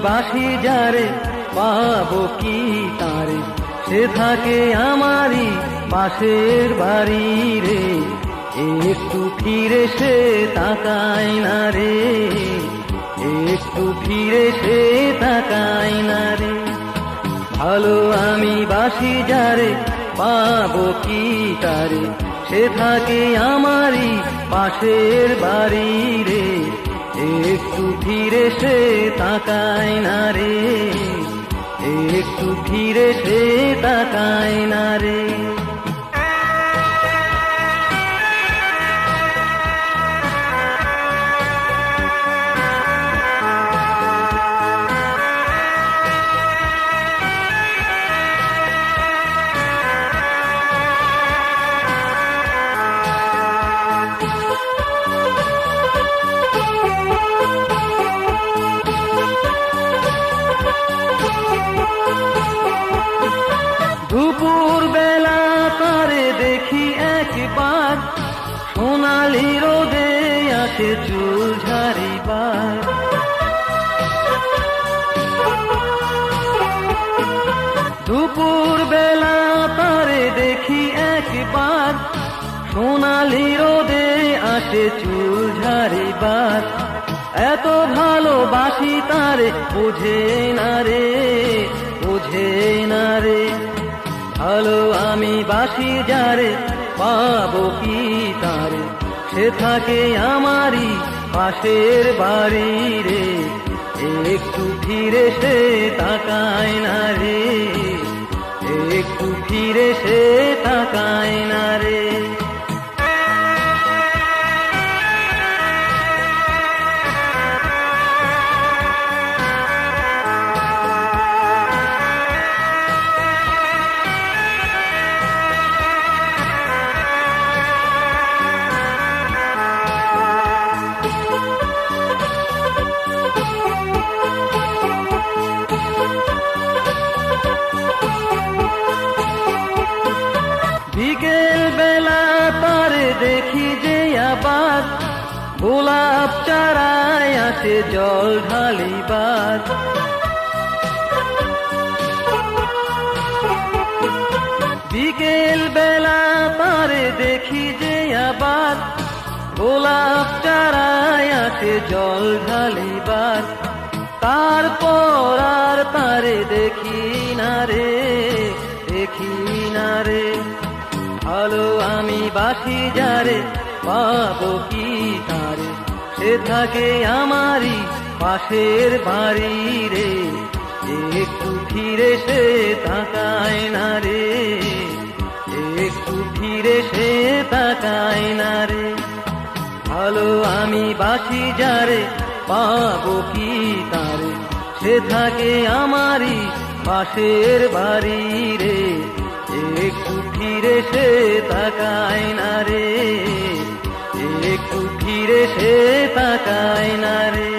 বাসি যারে পাবো কি তারে, সে থাকে আমারই পাশের বাড়ি রে। একটু ফিরে সে তাকায় না রে, একটু ফিরে সে তাকায় না রে। ভালো আমি বাসি যারে পাবো কি তারে, সে থাকে আমারই পাশের বাড়ি রে। একটু ফিরে সে তাকায় না রে, একটু ফিরে সে তাকায় না রে। দুপুর বেলা তারে দেখি একবার, সোনালি রোদে আসে চুল ঝাড়িবার। দুপুর বেলা তারে দেখি একবার, সোনালি রোদে আসে চুল ঝাড়িবার। এত ভালোবাসি তারে বোঝে না রে, বোঝে না রে। ভালো আমি বাসি যারে পাবো কি তারে, সে থাকে আমারই পাশের বাড়ি রে। একটু ফিরে সে তাকায় না রে, একটু ফিরে সে তাকায় না রে। বিকেল বেলা তারে দেখি যে আবার, গোলাপ চারায় আসে জল ঢালিবার। বিকেল বেলা তারে দেখি যে আবার, গোলাপ চারায় আসে জল ঢালিবার। তারপর আর তারে দেখি না রে, দেখি না রে। ভালো আমি বাসি যারে পাবো কি তারে, সে থাকে আমারই পাশের বাড়ি রে। একটু ফিরে সে তাকায় না রে, একটু ফিরে সে তাকায় না রে। ভালো আমি বাসি যারে পাবো কি তারে, সে থাকে আমারই পাশের বাড়ি রে। একটু ফিরে সে তাকায় না রে, একটু ফিরে সে তাকায় না রে।